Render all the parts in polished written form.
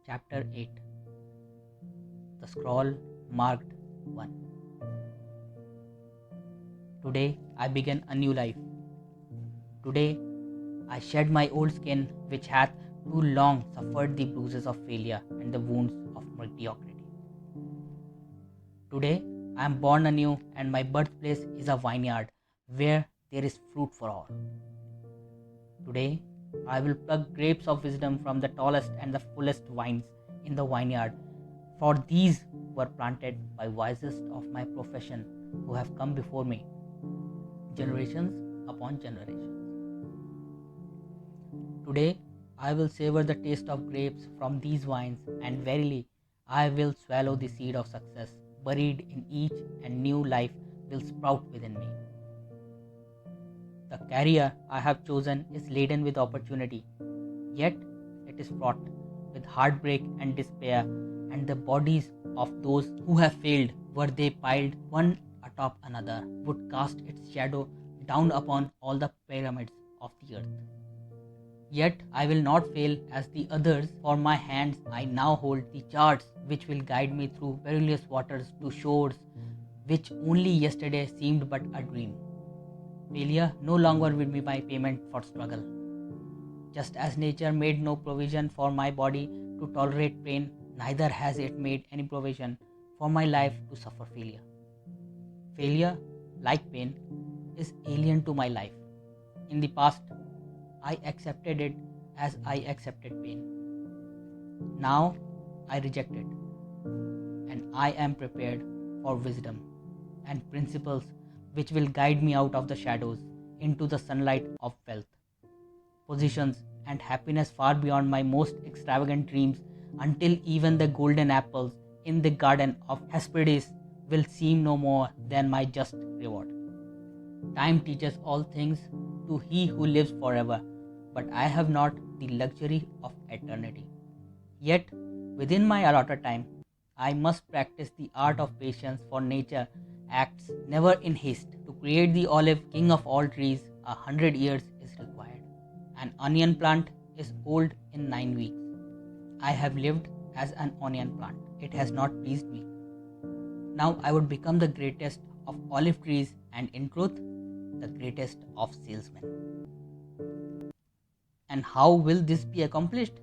Chapter 8. The Scroll Marked 1. Today I began a new life. Today I shed my old skin, which hath too long suffered the bruises of failure and the wounds of mediocrity. Today I am born anew, and my birthplace is a vineyard where there is fruit for all. Today I will pluck grapes of wisdom from the tallest and the fullest vines in the vineyard, for these were planted by wisest of my profession who have come before me, generations upon generations. Today I will savor the taste of grapes from these vines, and verily I will swallow the seed of success buried in each, and new life will sprout within me. The career I have chosen is laden with opportunity, yet it is fraught with heartbreak and despair, and the bodies of those who have failed, were they piled one atop another, would cast its shadow down upon all the pyramids of the earth. Yet I will not fail as the others, for my hands I now hold the charts which will guide me through perilous waters to shores which only yesterday seemed but a dream. Failure no longer will be my payment for struggle. Just as nature made no provision for my body to tolerate pain, neither has it made any provision for my life to suffer failure. Failure, like pain, is alien to my life. In the past, I accepted it as I accepted pain. Now, I reject it, and I am prepared for wisdom and principles which will guide me out of the shadows into the sunlight of wealth, positions, and happiness far beyond my most extravagant dreams, until even the golden apples in the garden of Hesperides will seem no more than my just reward. Time teaches all things to he who lives forever, but I have not the luxury of eternity. Yet, within my allotted time, I must practice the art of patience, for nature acts never in haste. To create the olive, king of all trees, 100 years is required. An onion plant is old in 9 weeks. I have lived as an onion plant. It has not pleased me. Now I would become the greatest of olive trees, and in truth, the greatest of salesmen. And how will this be accomplished?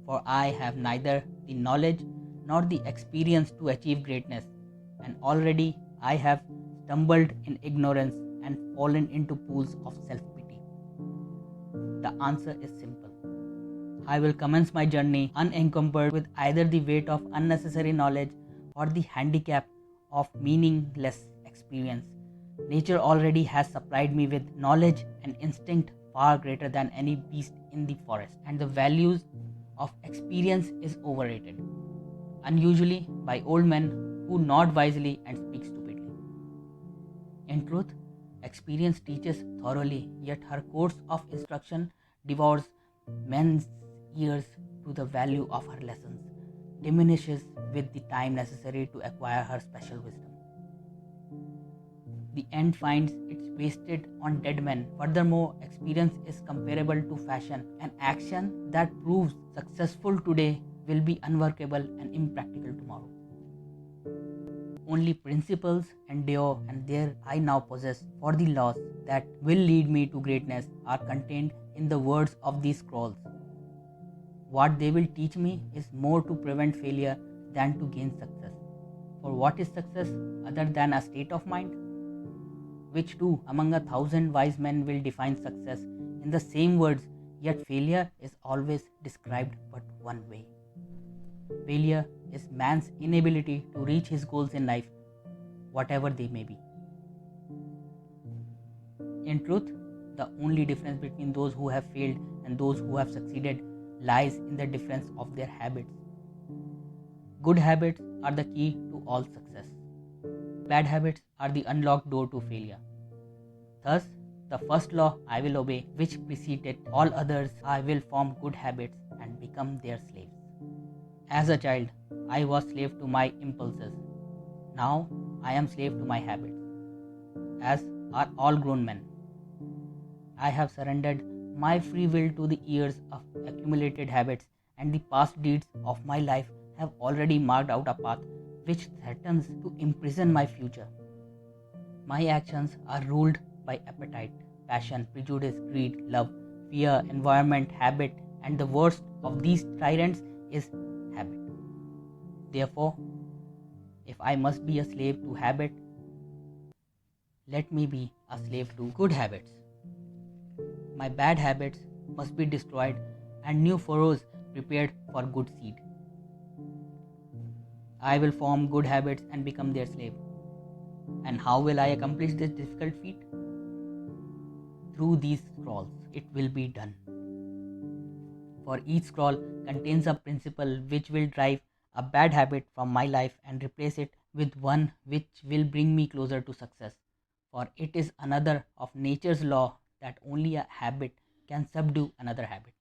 For I have neither the knowledge nor the experience to achieve greatness, and already I have stumbled in ignorance and fallen into pools of self pity. The answer is simple. I will commence my journey unencumbered with either the weight of unnecessary knowledge or the handicap of meaningless experience. Nature already has supplied me with knowledge and instinct far greater than any beast in the forest, and the values of experience is overrated, unusually by old men who nod wisely and speak stupidly. In truth, experience teaches thoroughly, yet her course of instruction devours men's ears to the value of her lessons, diminishes with the time necessary to acquire her special wisdom. The end finds it's wasted on dead men. Furthermore, experience is comparable to fashion. An action that proves successful today will be unworkable and impractical tomorrow. Only principles endure, and there I now possess, for the laws that will lead me to greatness are contained in the words of these scrolls. What they will teach me is more to prevent failure than to gain success. For what is success other than a state of mind? Which too among 1,000 wise men will define success in the same words, yet failure is always described but one way. Failure is man's inability to reach his goals in life, whatever they may be. In truth, the only difference between those who have failed and those who have succeeded lies in the difference of their habits. Good habits are the key to all success. Bad habits are the unlocked door to failure. Thus, the first law I will obey, which preceded all others. I will form good habits and become their slaves. As a child, I was slave to my impulses. Now, I am slave to my habits, as are all grown men. I have surrendered my free will to the years of accumulated habits, and the past deeds of my life have already marked out a path which threatens to imprison my future. My actions are ruled by appetite, passion, prejudice, greed, love, fear, environment, habit, and the worst of these tyrants is habit. Therefore, if I must be a slave to habit, let me be a slave to good habits. My bad habits must be destroyed and new furrows prepared for good seed. I will form good habits and become their slave. And how will I accomplish this difficult feat? Through these scrolls, it will be done. For each scroll contains a principle which will drive a bad habit from my life and replace it with one which will bring me closer to success. For it is another of nature's law that only a habit can subdue another habit.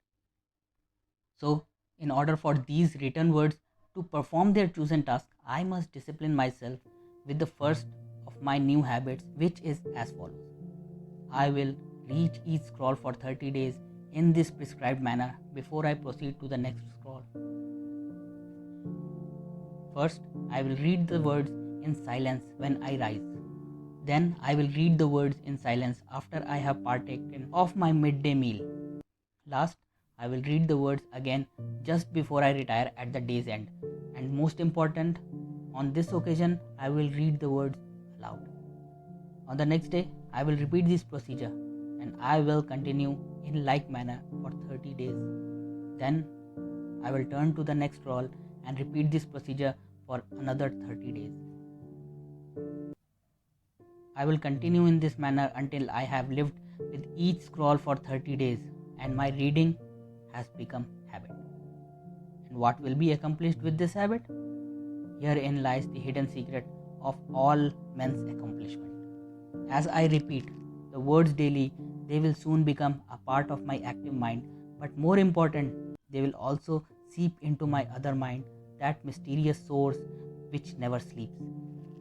So, in order for these written words to perform their chosen task, I must discipline myself with the first of my new habits, which is as follows. I will reach each scroll for 30 days in this prescribed manner before I proceed to the next scroll. First, I will read the words in silence when I rise. Then I will read the words in silence after I have partaken of my midday meal. Last, I will read the words again just before I retire at the day's end. And most important, on this occasion, I will read the words aloud. On the next day, I will repeat this procedure and I will continue in like manner for 30 days. Then I will turn to the next scroll and repeat this procedure for another 30 days. I will continue in this manner until I have lived with each scroll for 30 days and my reading has become habit. And what will be accomplished with this habit? Herein lies the hidden secret of all men's accomplishment. As I repeat the words daily, they will soon become a part of my active mind, but more important, they will also seep into my other mind, that mysterious source which never sleeps,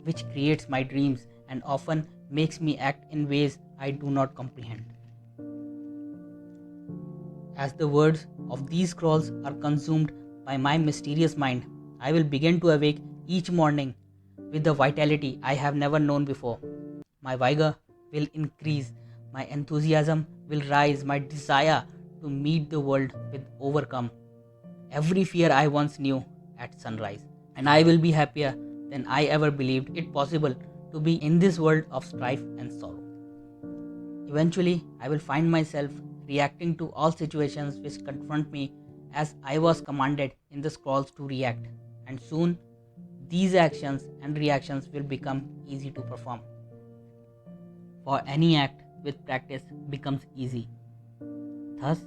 which creates my dreams and often makes me act in ways I do not comprehend. As the words of these scrolls are consumed by my mysterious mind, I will begin to awake each morning with the vitality I have never known before. My vigor will increase, my enthusiasm will rise, my desire to meet the world will overcome every fear I once knew at sunrise, and I will be happier than I ever believed it possible to be in this world of strife and sorrow. Eventually, I will find myself reacting to all situations which confront me as I was commanded in the scrolls to react, and soon these actions and reactions will become easy to perform. For any act with practice becomes easy. Thus,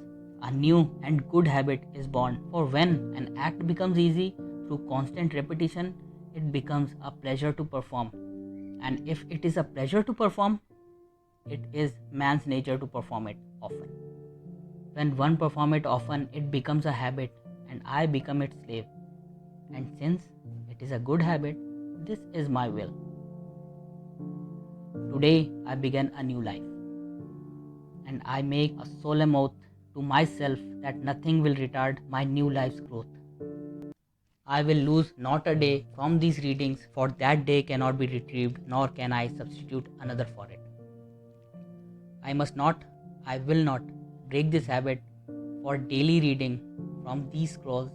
a new and good habit is born, for when an act becomes easy through constant repetition, it becomes a pleasure to perform. And if it is a pleasure to perform, it is man's nature to perform it often. When one performs it often, it becomes a habit and I become its slave. And since it is a good habit, this is my will. Today I begin a new life, and I make a solemn oath to myself that nothing will retard my new life's growth. I will lose not a day from these readings, for that day cannot be retrieved, nor can I substitute another for it. I will not break this habit for daily reading from these scrolls,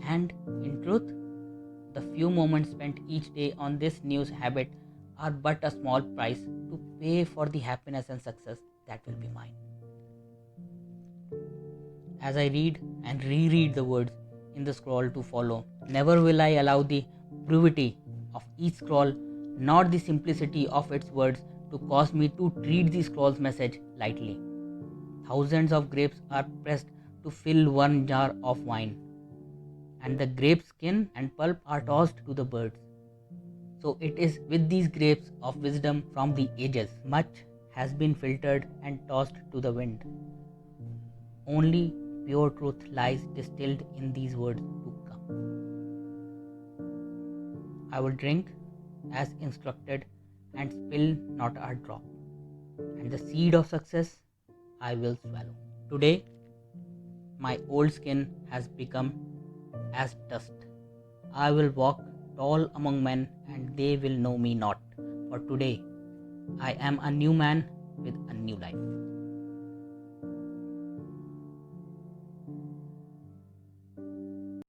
and in truth, the few moments spent each day on this new habit are but a small price to pay for the happiness and success that will be mine. As I read and reread the words in the scroll to follow, never will I allow the brevity of each scroll nor the simplicity of its words to cause me to treat the scroll's message lightly. Thousands of grapes are pressed to fill one jar of wine, and the grape skin and pulp are tossed to the birds. So it is with these grapes of wisdom from the ages. Much has been filtered and tossed to the wind. Only pure truth lies distilled in these words to come. I will drink as instructed and spill not a drop, and the seed of success I will swallow. Today, My old skin has become as dust. I will walk tall among men, and they will know me not. For today, I am a new man with a new life.